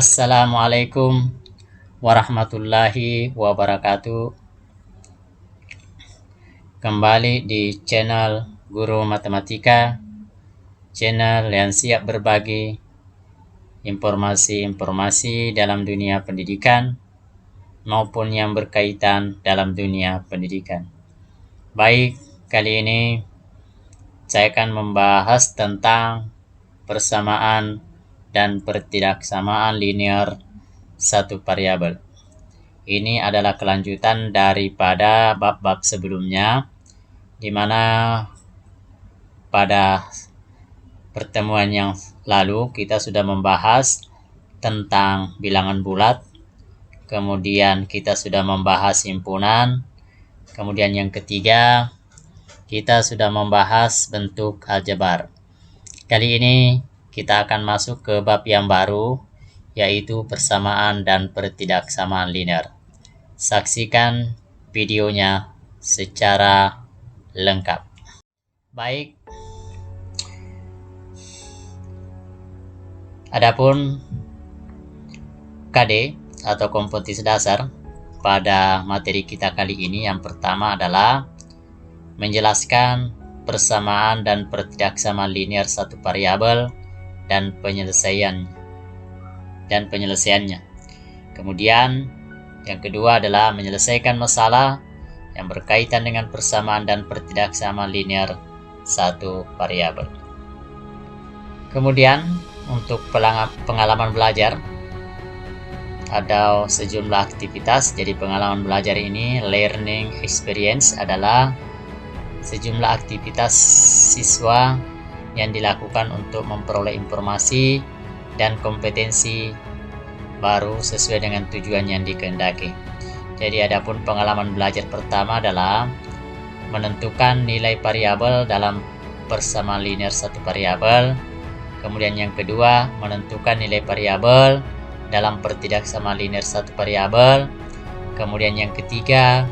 Assalamualaikum warahmatullahi wabarakatuh. Kembali di channel Guru Matematika, channel yang siap berbagi informasi-informasi dalam dunia pendidikan maupun yang berkaitan dalam dunia pendidikan. Baik, kali ini saya akan membahas tentang persamaan dan pertidaksamaan linear satu variabel. Ini adalah kelanjutan daripada bab-bab sebelumnya, di mana pada pertemuan yang lalu kita sudah membahas tentang bilangan bulat, kemudian kita sudah membahas himpunan, kemudian yang ketiga kita sudah membahas bentuk aljabar. Kali ini kita akan masuk ke bab yang baru, yaitu persamaan dan pertidaksamaan linear. Saksikan videonya secara lengkap. Baik, adapun KD atau kompetensi dasar pada materi kita kali ini, yang pertama adalah menjelaskan persamaan dan pertidaksamaan linear satu variabel dan penyelesaiannya. Kemudian yang kedua adalah menyelesaikan masalah yang berkaitan dengan persamaan dan pertidaksamaan linear satu variabel. Kemudian untuk pengalaman belajar ada sejumlah aktivitas. Jadi pengalaman belajar ini, learning experience, adalah sejumlah aktivitas siswa yang dilakukan untuk memperoleh informasi dan kompetensi baru sesuai dengan tujuan yang dikehendaki. Jadi adapun pengalaman belajar pertama adalah menentukan nilai variabel dalam persamaan linear satu variabel. Kemudian yang kedua, menentukan nilai variabel dalam pertidaksamaan linear satu variabel. Kemudian yang ketiga,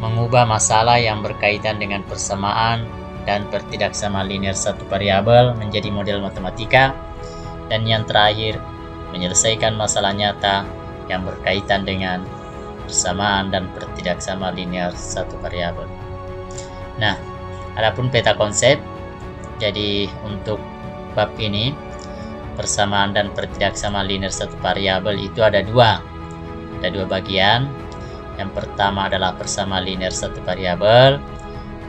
mengubah masalah yang berkaitan dengan persamaan dan pertidaksamaan linear satu variabel menjadi model matematika. Dan yang terakhir, menyelesaikan masalah nyata yang berkaitan dengan persamaan dan pertidaksamaan linear satu variabel. Nah, adapun peta konsep, jadi untuk bab ini, persamaan dan pertidaksamaan linear satu variabel itu ada dua bagian. Yang pertama adalah persamaan linear satu variabel,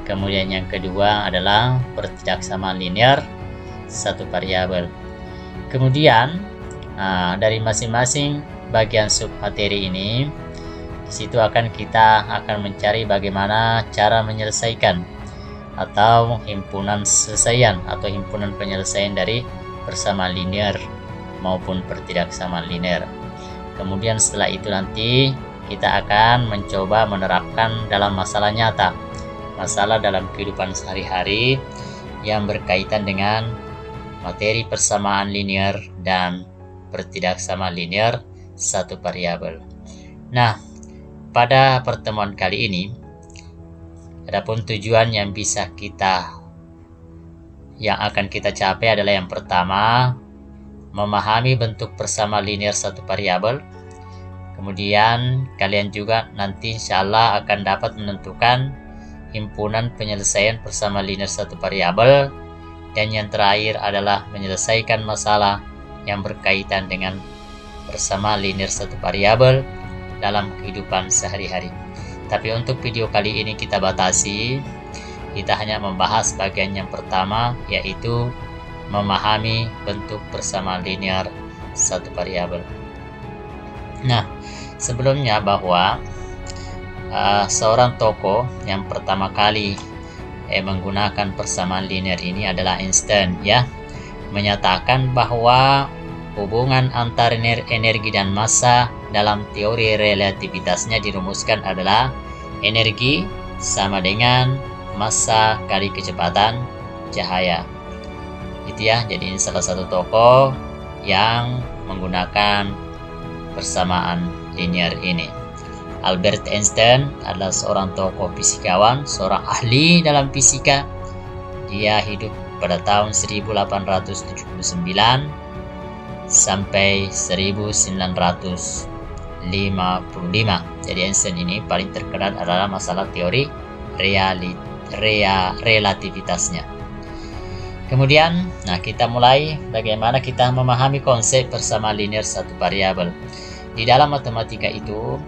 kemudian yang kedua adalah pertidaksamaan linear satu variabel. Kemudian dari masing-masing bagian submateri ini, di situ kita akan mencari bagaimana cara menyelesaikan atau himpunan selesaian atau himpunan penyelesaian dari persamaan linear maupun pertidaksamaan linear. Kemudian setelah itu nanti kita akan mencoba menerapkan dalam masalah nyata, masalah dalam kehidupan sehari-hari yang berkaitan dengan materi persamaan linear dan pertidaksamaan linear satu variabel. Nah, pada pertemuan kali ini, adapun tujuan yang akan kita capai adalah yang pertama, memahami bentuk persamaan linear satu variabel. Kemudian kalian juga nanti insya Allah akan dapat menentukan himpunan penyelesaian persamaan linear satu variabel. Dan yang terakhir adalah menyelesaikan masalah yang berkaitan dengan persamaan linear satu variabel dalam kehidupan sehari-hari. Tapi untuk video kali ini kita batasi, kita hanya membahas bagian yang pertama, yaitu memahami bentuk persamaan linear satu variabel. Nah, sebelumnya bahwa seorang tokoh yang pertama kali menggunakan persamaan linear ini adalah Einstein, ya, menyatakan bahwa hubungan antara energi dan massa dalam teori relativitasnya dirumuskan adalah energi sama dengan massa kali kecepatan cahaya. Itu ya, jadi ini salah satu tokoh yang menggunakan persamaan linear ini. Albert Einstein adalah seorang tokoh fisikawan, seorang ahli dalam fisika. Dia hidup pada tahun 1879 sampai 1955. Jadi Einstein ini paling terkenal adalah masalah teori relativitasnya. Kemudian, kita mulai bagaimana kita memahami konsep persamaan linear satu variabel. Di dalam matematika itu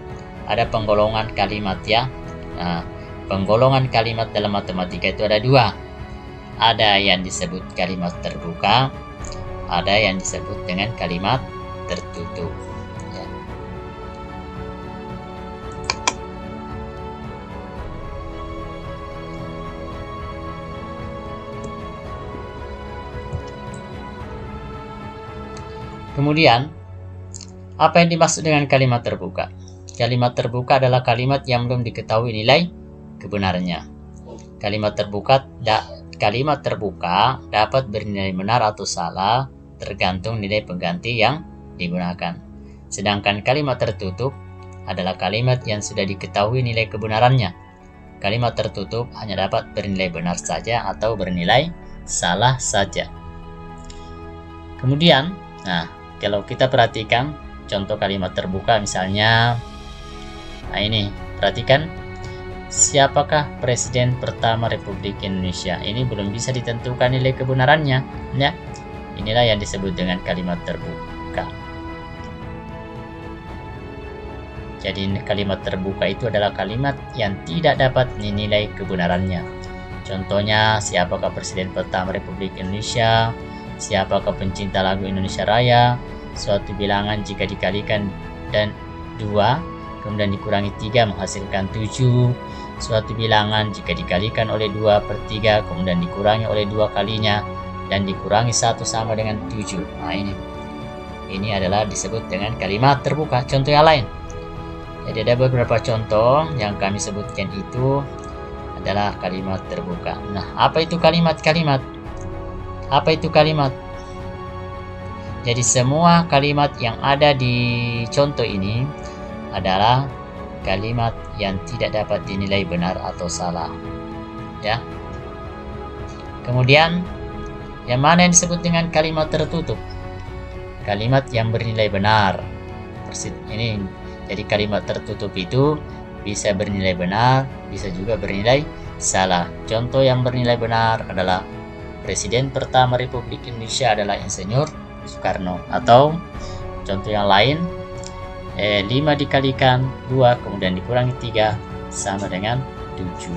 ada penggolongan kalimat ya. Nah, penggolongan kalimat dalam matematika itu ada dua. Ada yang disebut kalimat terbuka, ada yang disebut dengan kalimat tertutup. Ya. Kemudian, apa yang dimaksud dengan kalimat terbuka? Kalimat terbuka adalah kalimat yang belum diketahui nilai kebenarannya. Kalimat terbuka dapat bernilai benar atau salah tergantung nilai pengganti yang digunakan. Sedangkan kalimat tertutup adalah kalimat yang sudah diketahui nilai kebenarannya. Kalimat tertutup hanya dapat bernilai benar saja atau bernilai salah saja. Kemudian, kalau kita perhatikan contoh kalimat terbuka misalnya, ini perhatikan, siapakah Presiden pertama Republik Indonesia? Ini belum bisa ditentukan nilai kebenarannya, ya. Inilah yang disebut dengan kalimat terbuka. Jadi kalimat terbuka itu adalah kalimat yang tidak dapat dinilai kebenarannya. Contohnya, siapakah Presiden pertama Republik Indonesia? Siapakah pencinta lagu Indonesia Raya? Suatu bilangan jika dikalikan dan 2 kemudian dikurangi 3 menghasilkan 7. Suatu bilangan jika dikalikan oleh 2/3 kemudian dikurangi oleh 2 kalinya dan dikurangi 1 sama dengan 7. Nah, ini adalah disebut dengan kalimat terbuka. Contoh yang lain. Jadi ada beberapa contoh yang kami sebutkan itu adalah kalimat terbuka. Nah, apa itu kalimat-kalimat? Apa itu kalimat? Jadi semua kalimat yang ada di contoh ini adalah kalimat yang tidak dapat dinilai benar atau salah. Ya. Kemudian, yang mana yang disebut dengan kalimat tertutup? Kalimat yang bernilai benar. Ini jadi kalimat tertutup itu bisa bernilai benar, bisa juga bernilai salah. Contoh yang bernilai benar adalah Presiden pertama Republik Indonesia adalah Insinyur Soekarno. Atau contoh yang lain, 5 dikalikan 2 kemudian dikurangi 3 sama dengan 7.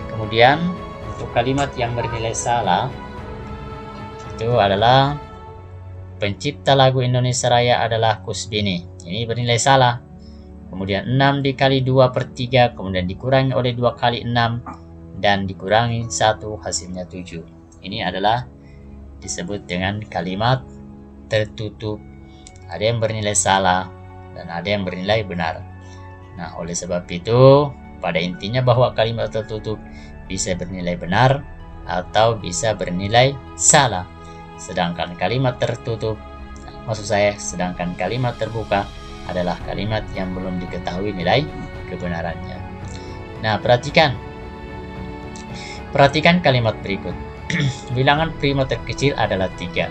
Kemudian untuk kalimat yang bernilai salah itu adalah pencipta lagu Indonesia Raya adalah Kusbini. Ini bernilai salah. Kemudian 6 dikali 2/3 kemudian dikurangi oleh 2 kali 6 dan dikurangi 1 hasilnya 7. Ini adalah disebut dengan kalimat tertutup. Ada yang bernilai salah dan ada yang bernilai benar. Nah, oleh sebab itu pada intinya bahwa kalimat tertutup bisa bernilai benar atau bisa bernilai salah. Sedangkan kalimat tertutup, sedangkan kalimat terbuka adalah kalimat yang belum diketahui nilai kebenarannya. Nah, perhatikan kalimat berikut. Bilangan prima terkecil adalah 3.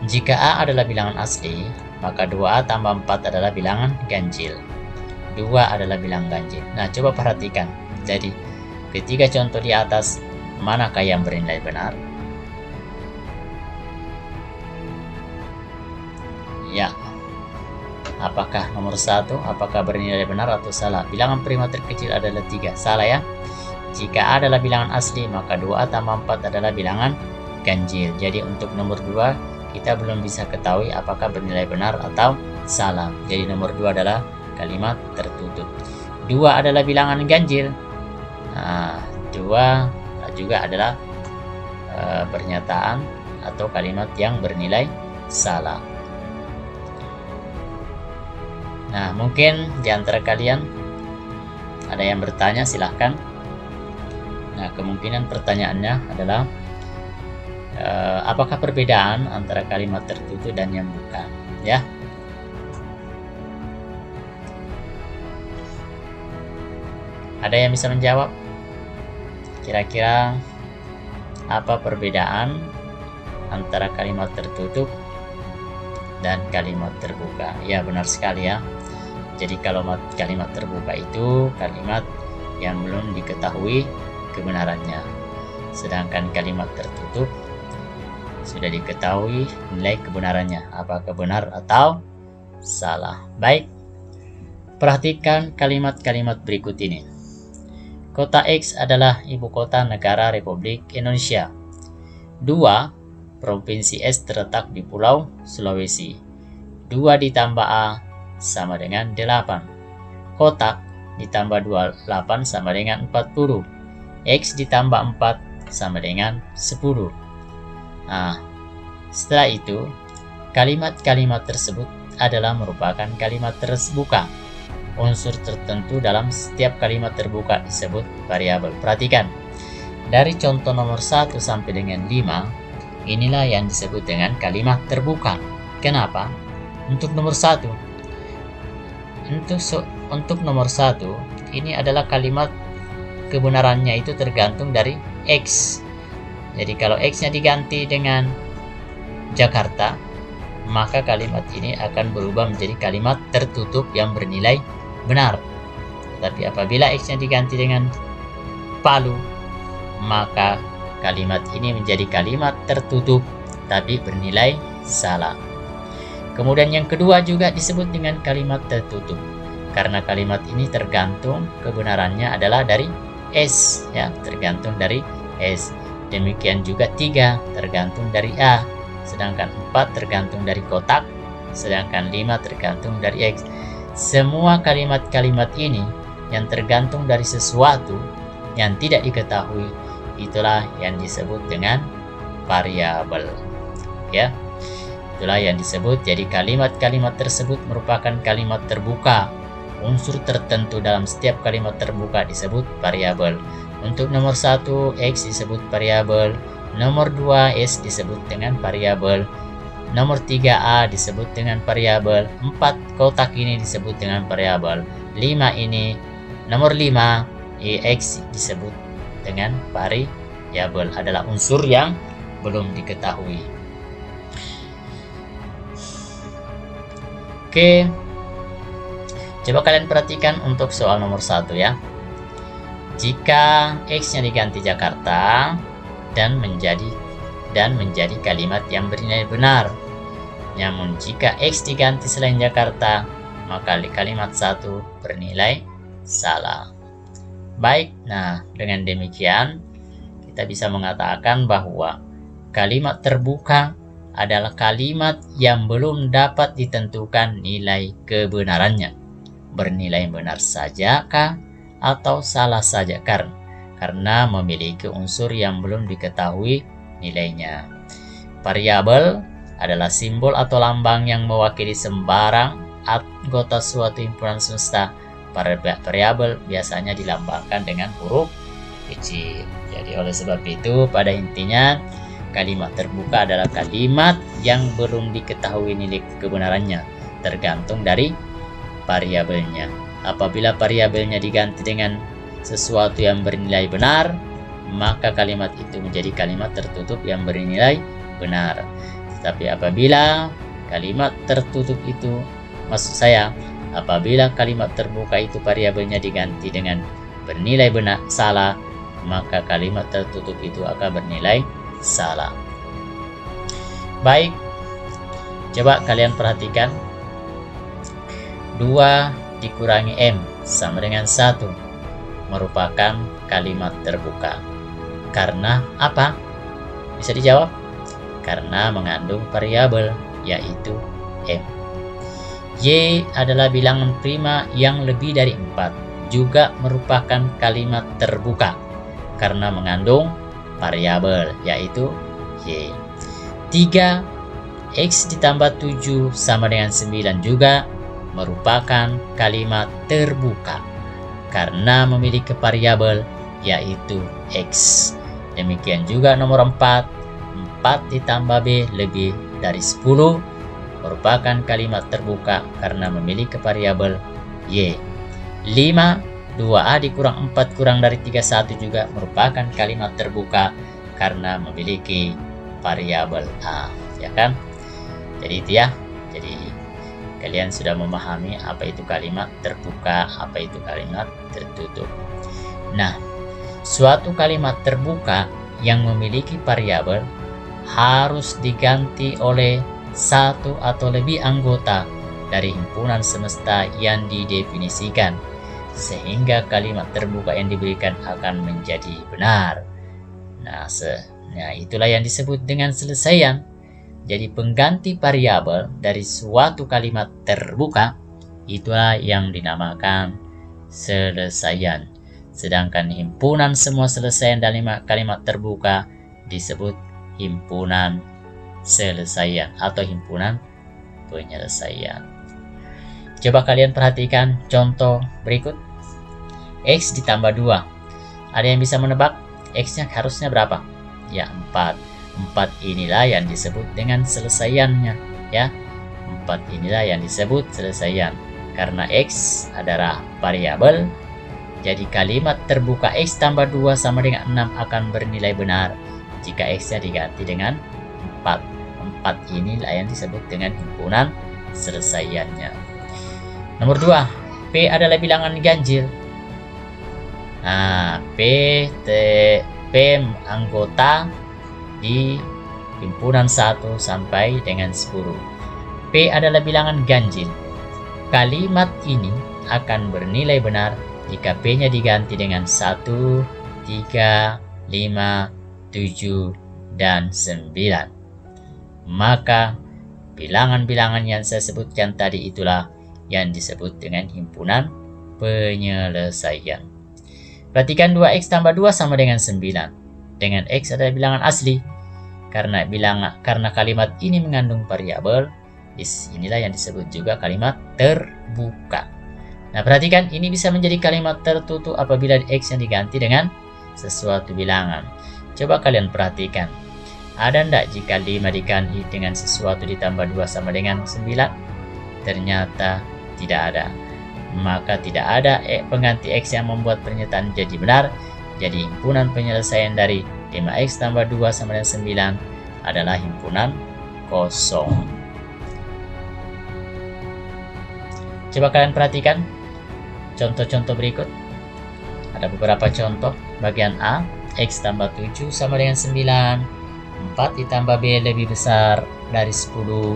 Jika A adalah bilangan asli, maka 2A tambah 4 adalah bilangan ganjil. 2 adalah bilangan ganjil. Nah, coba perhatikan. Jadi, ketiga contoh di atas, manakah yang bernilai benar? Ya. Apakah nomor 1, apakah bernilai benar atau salah? Bilangan prima terkecil adalah 3. Salah ya. Jika A adalah bilangan asli, maka 2A tambah 4 adalah bilangan ganjil. Jadi untuk nomor 2, kita belum bisa ketahui apakah bernilai benar atau salah. Jadi nomor 2 adalah kalimat tertutup. 2 adalah bilangan ganjil. Nah, 2 juga adalah pernyataan atau kalimat yang bernilai salah. Nah, mungkin di antara kalian ada yang bertanya, silahkan. Nah, kemungkinan pertanyaannya adalah apakah perbedaan antara kalimat tertutup dan yang bukan? Ya. Ada yang bisa menjawab? Kira-kira Apa perbedaan antara kalimat tertutup dan kalimat terbuka? Ya, benar sekali ya. Jadi kalimat terbuka itu kalimat yang belum diketahui kebenarannya. Sedangkan kalimat tertutup sudah diketahui nilai kebenarannya, apakah benar atau salah. Baik, perhatikan kalimat-kalimat berikut ini. Kota X adalah ibu kota negara Republik Indonesia. 2. Provinsi S terletak di Pulau Sulawesi. 2 ditambah A sama dengan 8. Kotak ditambah 28 sama dengan 40. X ditambah 4 sama dengan 10. Nah, setelah itu, kalimat-kalimat tersebut adalah merupakan kalimat terbuka. Unsur tertentu dalam setiap kalimat terbuka disebut variabel. Perhatikan, dari contoh nomor 1 sampai dengan 5, inilah yang disebut dengan kalimat terbuka. Kenapa? Untuk nomor 1, untuk nomor 1, ini adalah kalimat kebenarannya itu tergantung dari X. Jadi kalau X-nya diganti dengan Jakarta, maka kalimat ini akan berubah menjadi kalimat tertutup yang bernilai benar. Tapi apabila X-nya diganti dengan Palu, maka kalimat ini menjadi kalimat tertutup tapi bernilai salah. Kemudian yang kedua juga disebut dengan kalimat tertutup, karena kalimat ini tergantung kebenarannya adalah dari S, ya, tergantung dari S. Demikian juga 3 tergantung dari A, sedangkan 4 tergantung dari kotak, sedangkan 5 tergantung dari X. Semua kalimat-kalimat ini yang tergantung dari sesuatu yang tidak diketahui, itulah yang disebut dengan variabel. Ya, itulah yang disebut. Jadi kalimat-kalimat tersebut merupakan kalimat terbuka. Unsur tertentu dalam setiap kalimat terbuka disebut variabel. Untuk nomor 1 X disebut variabel, nomor 2 S disebut dengan variabel, nomor 3A disebut dengan variabel, 4 kotak ini disebut dengan variabel, 5 ini, nomor 5 X disebut dengan variabel, adalah unsur yang belum diketahui. Oke, coba kalian perhatikan untuk soal nomor 1 ya. Jika X-nya diganti Jakarta dan menjadi kalimat yang bernilai benar. Namun jika X diganti selain Jakarta, maka kalimat 1 bernilai salah. Baik, nah dengan demikian kita bisa mengatakan bahwa kalimat terbuka adalah kalimat yang belum dapat ditentukan nilai kebenarannya. Bernilai benar sajakah atau salah saja, karena memiliki unsur yang belum diketahui nilainya. Variabel adalah simbol atau lambang yang mewakili sembarang anggota suatu himpunan semesta. Variabel biasanya dilambangkan dengan huruf kecil. Jadi oleh sebab itu, pada intinya kalimat terbuka adalah kalimat yang belum diketahui nilai kebenarannya, tergantung dari variabelnya. Apabila variabelnya diganti dengan sesuatu yang bernilai benar, maka kalimat itu menjadi kalimat tertutup yang bernilai benar. Tapi apabila kalimat tertutup itu, maksud saya, apabila kalimat terbuka itu variabelnya diganti dengan bernilai benar salah, maka kalimat tertutup itu akan bernilai salah. Baik, coba kalian perhatikan. 2 dikurangi M sama dengan 1 merupakan kalimat terbuka. Karena apa? Bisa dijawab? Karena mengandung variabel, yaitu M. Y adalah bilangan prima yang lebih dari 4, juga merupakan kalimat terbuka karena mengandung variabel, yaitu Y. 3 X ditambah 7 sama dengan 9 juga merupakan kalimat terbuka karena memiliki variabel, yaitu X. Demikian juga nomor 4 ditambah B lebih dari 10 merupakan kalimat terbuka karena memiliki variabel Y. 5 2A dikurang 4 kurang dari 31 juga merupakan kalimat terbuka karena memiliki variabel A, ya kan? Jadi itu ya. Jadi kalian sudah memahami apa itu kalimat terbuka, apa itu kalimat tertutup. Nah, suatu kalimat terbuka yang memiliki variabel harus diganti oleh satu atau lebih anggota dari himpunan semesta yang didefinisikan, sehingga kalimat terbuka yang diberikan akan menjadi benar. Nah, itulah yang disebut dengan selesaian. Jadi pengganti variabel dari suatu kalimat terbuka itulah yang dinamakan selesaian. Sedangkan himpunan semua selesaian dari kalimat terbuka disebut himpunan selesaian atau himpunan penyelesaian. Coba kalian perhatikan contoh berikut. X ditambah 2. Ada yang bisa menebak X-nya harusnya berapa? Ya, 4. 4 inilah yang disebut dengan selesaiannya, ya. 4 inilah yang disebut selesaian. Karena X adalah variabel, jadi kalimat terbuka X tambah 2 sama dengan 6 akan bernilai benar jika X-nya diganti dengan 4. 4 inilah yang disebut dengan himpunan selesaiannya. Nomor 2, P adalah bilangan ganjil. Nah, P anggota di himpunan 1 sampai dengan 10. P adalah bilangan ganjil. Kalimat ini akan bernilai benar jika P-nya diganti dengan 1, 3, 5, 7, dan 9. Maka bilangan-bilangan yang saya sebutkan tadi itulah yang disebut dengan himpunan penyelesaian. Perhatikan 2X tambah 2 sama dengan 9. Dengan X adalah bilangan asli. Karena kalimat ini mengandung variabel, inilah yang disebut juga kalimat terbuka. Nah, perhatikan ini bisa menjadi kalimat tertutup apabila X yang diganti dengan sesuatu bilangan. Coba kalian perhatikan. Ada ndak jika 5 diganti dengan sesuatu ditambah 2 sama dengan 9? Ternyata tidak ada. Maka tidak ada pengganti X yang membuat pernyataan jadi benar. Jadi himpunan penyelesaian dari 5X tambah 2 sama dengan 9 adalah himpunan kosong. Coba kalian perhatikan contoh-contoh berikut. Ada beberapa contoh. Bagian A, X tambah 7 sama dengan 9. 4 ditambah B lebih besar dari 10.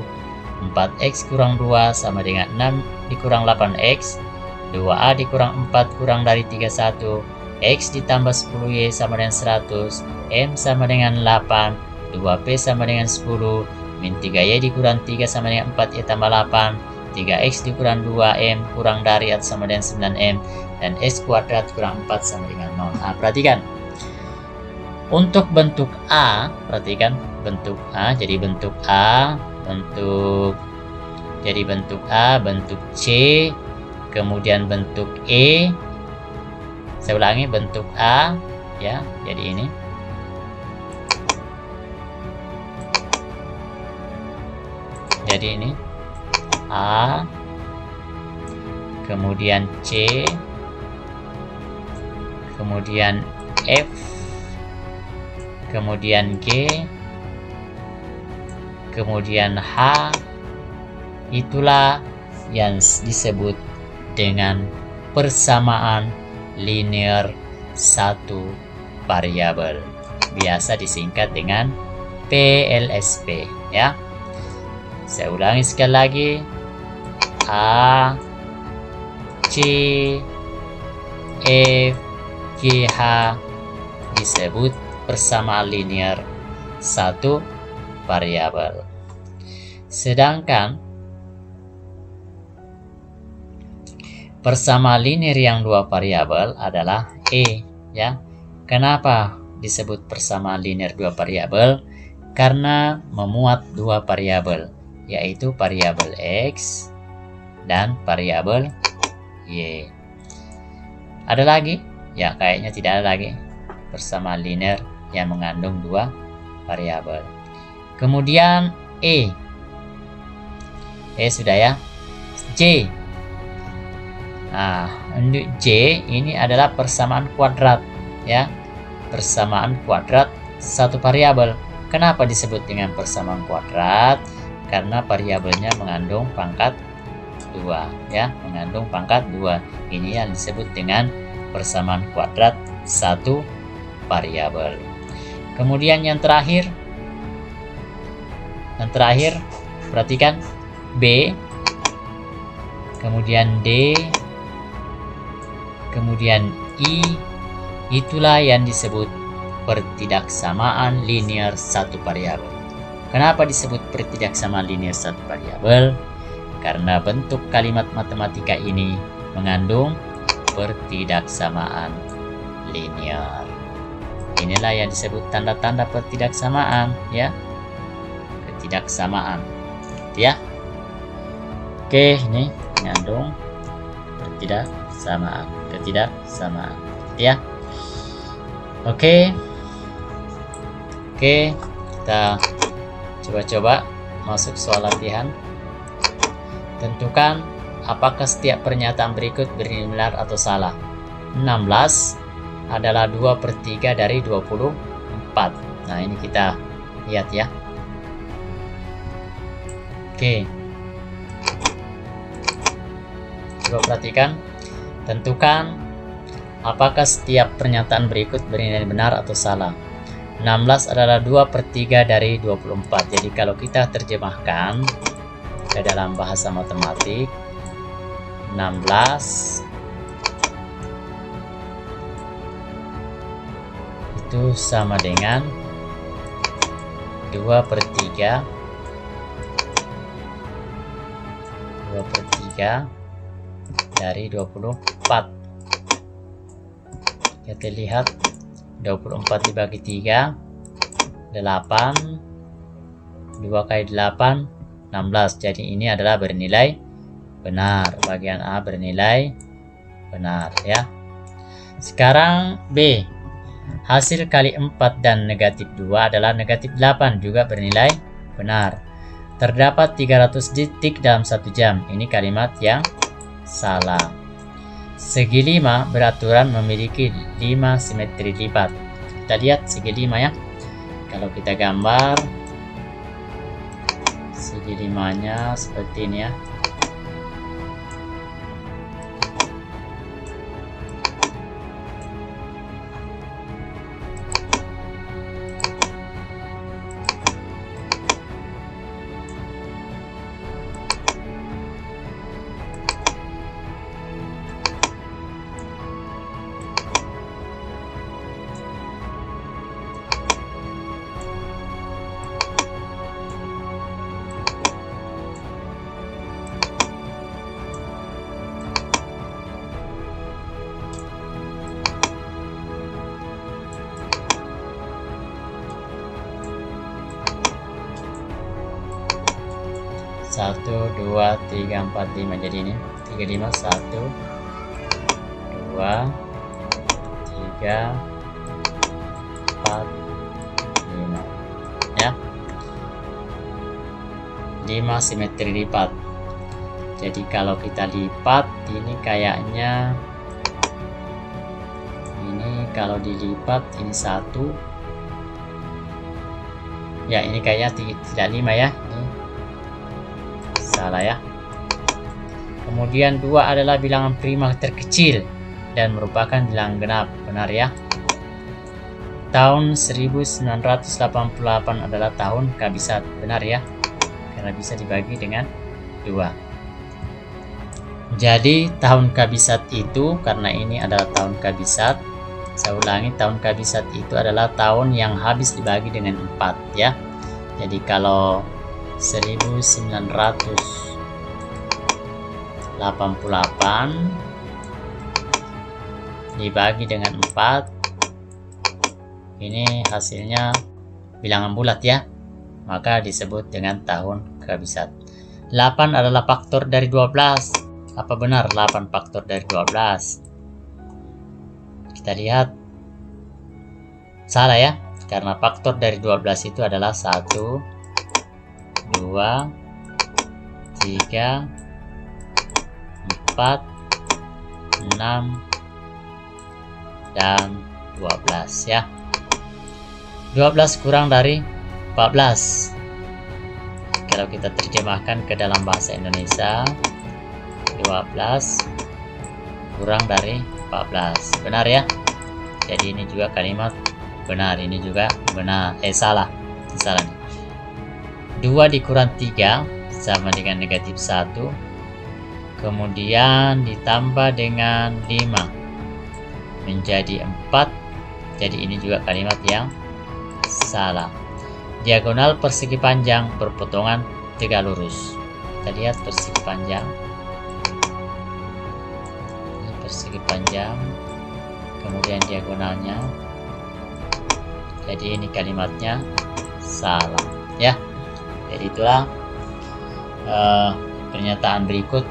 4X kurang 2 sama dengan 6 dikurang 8X. 2A dikurang 4 kurang dari 31. X ditambah 10Y sama dengan 100. M sama dengan 8. 2P sama dengan 10. Min 3Y dikurang 3 sama dengan 4Y tambah 8. 3X dikurang 2M kurang dari atau sama dengan 9M. Dan X kuadrat kurang 4 sama dengan 0. Nah, perhatikan. Untuk bentuk A, perhatikan bentuk A. Jadi bentuk A, bentuk C, kemudian bentuk E. Saya ulangi, bentuk A, ya, jadi ini. Jadi ini A, kemudian C, kemudian F, kemudian G, kemudian H. Itulah yang disebut dengan persamaan linear satu variabel, biasa disingkat dengan PLSP, ya. Saya ulangi sekali lagi. A, C, F, G, H disebut persamaan linear satu variabel. Sedangkan persamaan linear yang dua variabel adalah E, ya. Kenapa disebut persamaan linear dua variabel? Karena memuat dua variabel, yaitu variabel X dan variabel Y. Ada lagi? Ya, kayaknya tidak ada lagi persamaan linear yang mengandung dua variabel. Kemudian E sudah, ya. J. Nah, untuk J ini adalah persamaan kuadrat, ya. Persamaan kuadrat satu variabel. Kenapa disebut dengan persamaan kuadrat? Karena variabelnya mengandung pangkat 2 ya, mengandung pangkat 2. Ini yang disebut dengan persamaan kuadrat satu variabel. Kemudian yang terakhir perhatikan B, kemudian D, kemudian I, itulah yang disebut pertidaksamaan linear satu variabel. Kenapa disebut pertidaksamaan linear satu variabel? Karena bentuk kalimat matematika ini mengandung pertidaksamaan linear. Inilah yang disebut tanda-tanda pertidaksamaan ya. Ketidaksamaan ya. Oke, ini mengandung ketidaksamaan ya. Oke, kita coba masuk soal latihan. Tentukan apakah setiap pernyataan berikut bernilai benar atau salah. 16 adalah 2/3 dari 24. Nah, ini kita lihat ya. Oke. Coba perhatikan. Tentukan apakah setiap pernyataan berikut bernilai benar atau salah. 16 adalah 2/3 dari 24. Jadi kalau kita terjemahkan ke dalam bahasa matematik, 16 itu sama dengan 2/3 dari 24. Kita lihat 24 dibagi 3 8, 2 kali 8 16. Jadi ini adalah bernilai benar. Bagian A bernilai benar ya. Sekarang B. Hasil kali 4 dan negatif 2 adalah negatif 8, juga bernilai benar. Terdapat 300 detik dalam 1 jam. Ini kalimat yang salah. Segi 5 beraturan memiliki 5 simetri lipat. Kita lihat segi 5 ya. Kalau kita gambar segi 5-nya seperti ini ya. Satu, 2, 3, 4, 5. Jadi ini 35, 1, 2, 3, 4, 5 ya. 5 simetri lipat. Jadi kalau kita lipat, ini kayaknya ini kalau dilipat ini 1 ya, ini kayaknya tidak 5 ya. Ini salah ya. Kemudian 2 adalah bilangan prima terkecil dan merupakan bilangan genap. Benar ya. Tahun 1988 adalah tahun kabisat. Benar ya. Karena bisa dibagi dengan 2. Jadi tahun kabisat itu, karena ini adalah tahun kabisat, saya ulangi, tahun kabisat itu adalah tahun yang habis dibagi dengan 4 ya. Jadi kalau 1988 dibagi dengan 4, ini hasilnya bilangan bulat ya, maka disebut dengan tahun kabisat. 8 adalah faktor dari 12. Apa benar 8 faktor dari 12? Kita lihat. Salah ya, karena faktor dari 12 itu adalah 1, 2, 3, 4, 6, dan 12 ya. 12 kurang dari 14. Kalau kita terjemahkan ke dalam bahasa Indonesia, 12 kurang dari 14. Benar ya? Jadi ini juga kalimat benar, ini juga benar. Salah. Salah nih. 2 dikurang 3 sama dengan negatif 1. Kemudian ditambah dengan 5 menjadi 4. Jadi ini juga kalimat yang salah. Diagonal persegi panjang berpotongan 3 lurus. Kita lihat persegi panjang. Ini persegi panjang. Kemudian diagonalnya. Jadi ini kalimatnya salah ya. Jadi itulah pernyataan berikut.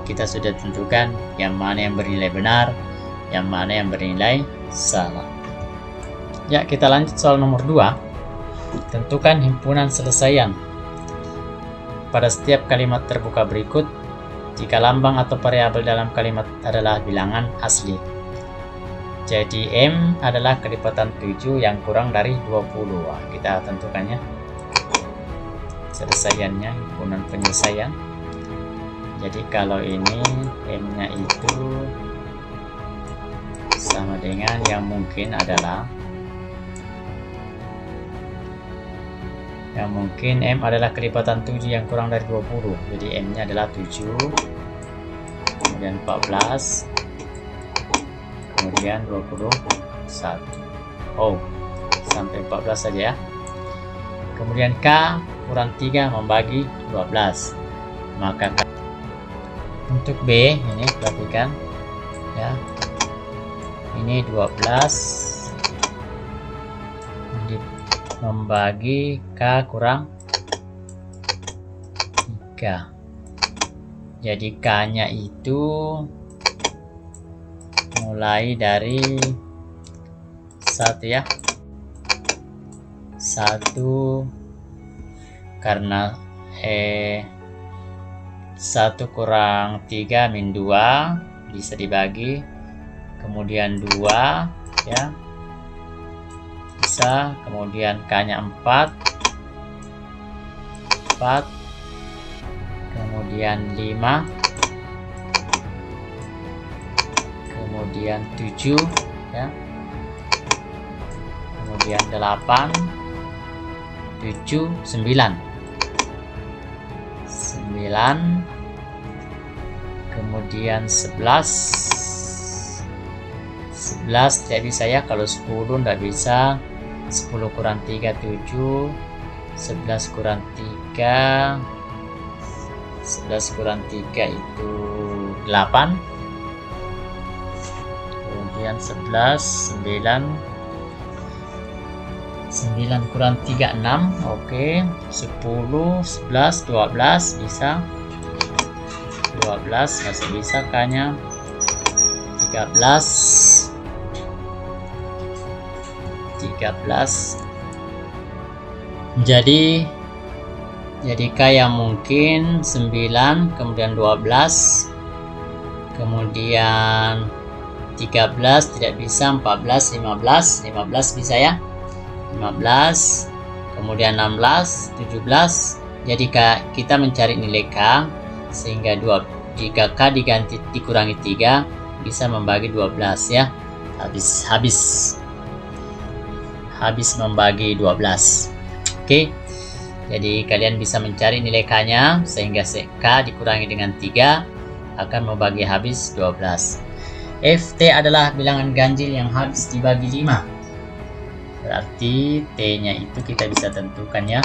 Kita sudah tentukan yang mana yang bernilai benar, yang mana yang bernilai salah. Ya, kita lanjut soal nomor 2. Tentukan himpunan selesaian pada setiap kalimat terbuka berikut jika lambang atau variabel dalam kalimat adalah bilangan asli. Jadi M adalah kelipatan 7 yang kurang dari 20. Wah, kita tentukannya selesaiannya, himpunan penyelesaian. Jadi kalau ini M-nya itu sama dengan yang mungkin adalah M adalah kelipatan 7 yang kurang dari 20. Jadi M-nya adalah 7, kemudian 14, kemudian 21. Oh, sampai 14 saja ya. Kemudian K kurang 3 membagi 12. Maka untuk B ini perhatikan ya. Ini 12 membagi K kurang 3. Jadi K-nya itu mulai dari 1 ya. 1 karena 1 kurang 3 min 2 bisa dibagi, kemudian 2 ya bisa, kemudian K-nya 4, kemudian 5, kemudian 7 ya, kemudian 8, 7, 9, kemudian 11 tidak bisa ya. Kalau 10 tidak bisa. 10 kurang 3 7, 11 kurang 3, 11 kurang 3 itu 8, kemudian 11 9 kurang 3 6. Oke, 10 11 12 bisa, 12 masih bisa, K-nya 13. Jadi K yang mungkin 9, kemudian 12, kemudian 13 tidak bisa, 14 15 bisa ya, 15, kemudian 16 17. Jadi kita mencari nilai K sehingga jika K dikurangi 3 bisa membagi 12 ya. Habis membagi 12. Oke. Jadi kalian bisa mencari nilai K-nya sehingga K dikurangi dengan 3 akan membagi habis 12. Ft adalah bilangan ganjil yang habis dibagi 5. Berarti T-nya itu kita bisa tentukan ya.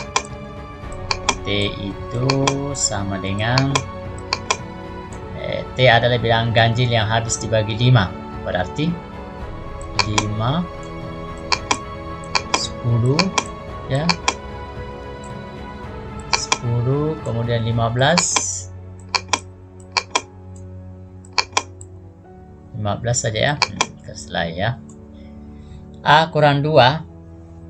T itu sama dengan T adalah bilangan ganjil yang habis dibagi 5. Berarti 5 10 ya, 10 kemudian 15 saja ya. Terselai ya. A kurang 2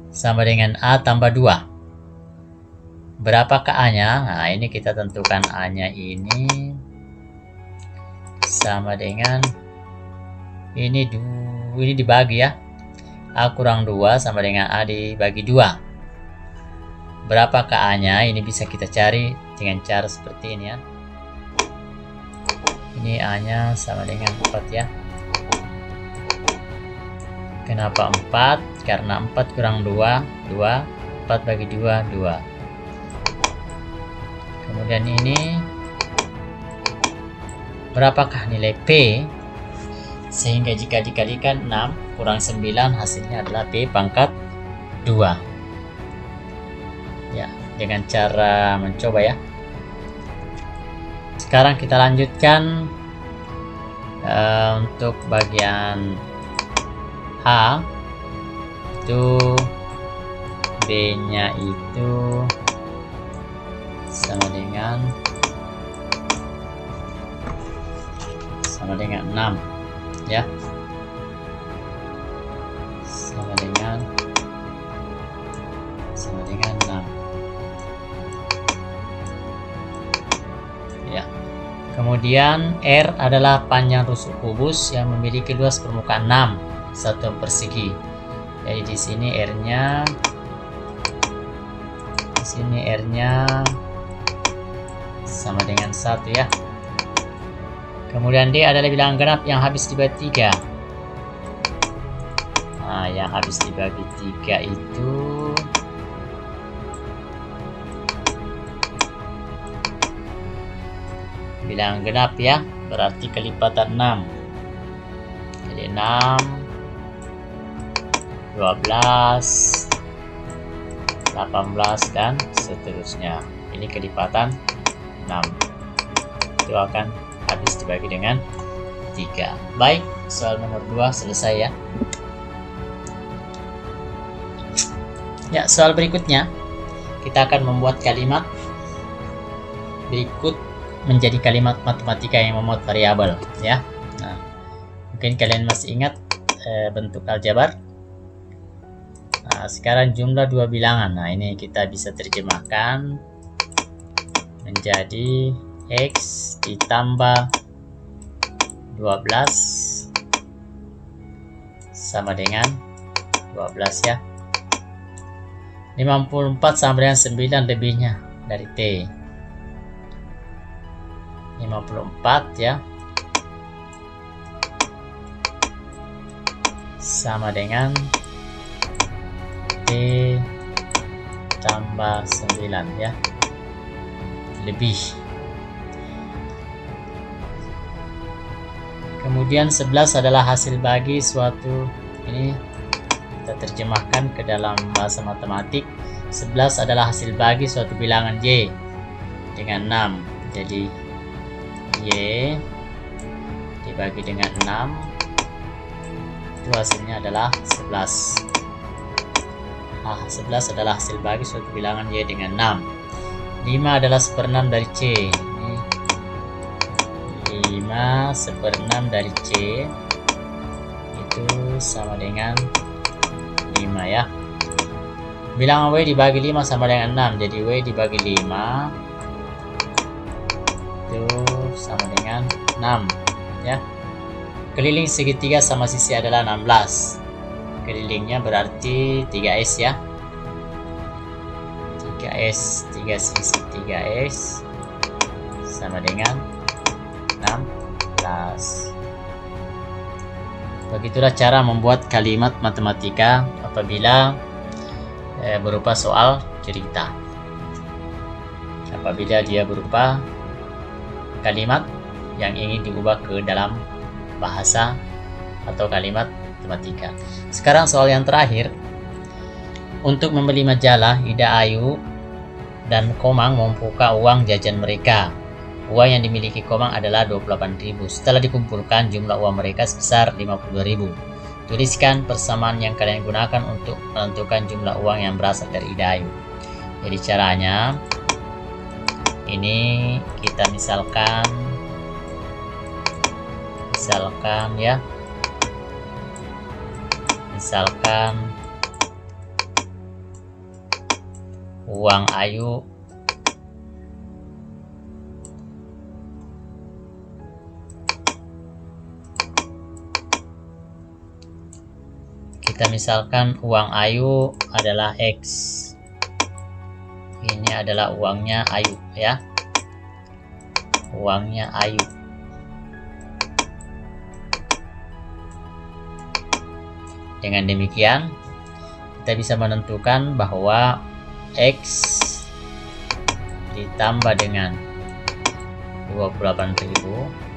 sama dengan A tambah 2. Berapakah A-nya? Nah, ini kita tentukan A-nya ini sama dengan ini dibagi ya. A kurang 2 sama dengan A dibagi 2. Berapakah A-nya? Ini bisa kita cari dengan cara seperti ini ya. Ini A-nya sama dengan 4 ya. Kenapa 4? Karena 4 kurang 2, 2. 4 bagi 2, 2. Kemudian ini, berapakah nilai P? Sehingga jika dikalikan 6 kurang 9, hasilnya adalah P pangkat 2. Ya, dengan cara mencoba ya. Sekarang kita lanjutkan untuk bagian H. Itu B-nya itu sama dengan 6 ya. Sama dengan 6 ya. Kemudian R adalah panjang rusuk kubus yang memiliki luas permukaan 6 satuan persegi. Jadi di sini R-nya sama dengan 1 ya. Kemudian D adalah bilangan genap yang habis dibagi 3. Nah, yang habis dibagi 3 itu bilangan genap ya, berarti kelipatan 6. Jadi 6, 12, 18 dan seterusnya. Ini kelipatan 6. Itu akan habis dibagi dengan 3. Baik, soal nomor 2 selesai ya. Ya, soal berikutnya kita akan membuat kalimat berikut menjadi kalimat matematika yang memuat variabel ya. Nah, mungkin kalian masih ingat bentuk aljabar. Nah, sekarang jumlah 2 bilangan. Nah, ini kita bisa terjemahkan menjadi X ditambah 12 sama dengan 12 ya. 54 sama dengan 9 lebihnya dari T. 54 ya sama dengan T tambah 9 ya, lebih. Kemudian 11 adalah hasil bagi suatu, ini kita terjemahkan ke dalam bahasa matematik. 11 adalah hasil bagi suatu bilangan Y dengan 6. Jadi Y dibagi dengan 6, itu hasilnya adalah 11. 11 adalah hasil bagi suatu bilangan Y dengan 6. 5 adalah 1/6 dari C. Ini 5 1/6 dari C itu sama dengan 5 ya. Bilangan W dibagi 5 sama dengan 6. Jadi W dibagi 5 itu sama dengan 6 ya. Keliling segitiga sama sisi adalah 16. Kelilingnya berarti 3S ya. 3S, 3 sisi 3S sama dengan 16. Begitulah cara membuat kalimat matematika apabila berupa soal cerita. Apabila dia berupa kalimat yang ingin diubah ke dalam bahasa atau kalimat matematika. Sekarang soal yang terakhir. Untuk membeli majalah, Ida, Ayu dan Komang membuka uang jajan mereka. Uang yang dimiliki Komang adalah 28.000. Setelah dikumpulkan, jumlah uang mereka sebesar 50.000. Tuliskan persamaan yang kalian gunakan untuk menentukan jumlah uang yang berasal dari Ida, Ayu. Jadi caranya ini kita misalkan ya. Misalkan uang Ayu kita misalkan uang Ayu adalah X. Ini adalah uangnya Ayu ya. Uangnya Ayu. Dengan demikian, kita bisa menentukan bahwa X ditambah dengan 28.000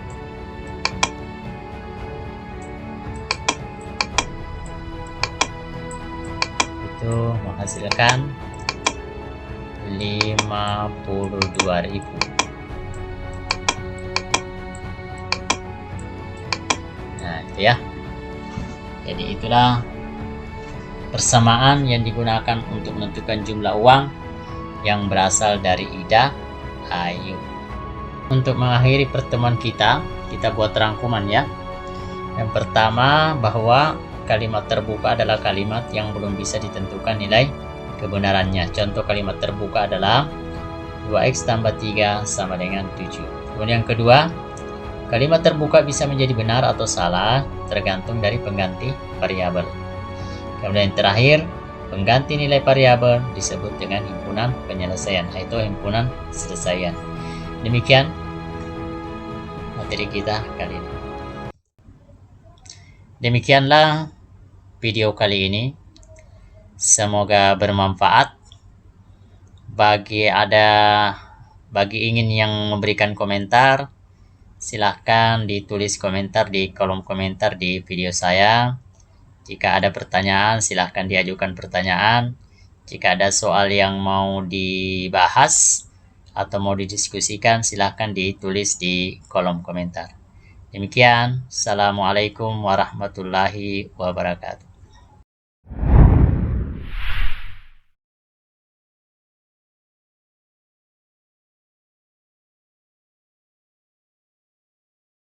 itu menghasilkan 52.000. Nah, itu ya. Jadi itulah persamaan yang digunakan untuk menentukan jumlah uang yang berasal dari Ida Ayu. Untuk mengakhiri pertemuan kita buat rangkuman ya. Yang pertama, bahwa kalimat terbuka adalah kalimat yang belum bisa ditentukan nilai kebenarannya. Contoh kalimat terbuka adalah 2x tambah 3 sama dengan 7. Kemudian yang kedua, kalimat terbuka bisa menjadi benar atau salah tergantung dari pengganti variabel. Kemudian yang terakhir, pengganti nilai variabel disebut dengan himpunan penyelesaian, yaitu himpunan selesaian. Demikian materi kita kali ini. Demikianlah video kali ini. Semoga bermanfaat. Bagi ingin yang memberikan komentar, silahkan ditulis komentar di kolom komentar di video saya. Jika ada pertanyaan, silahkan diajukan pertanyaan. Jika ada soal yang mau dibahas atau mau didiskusikan, silahkan ditulis di kolom komentar. Demikian, Assalamualaikum warahmatullahi wabarakatuh.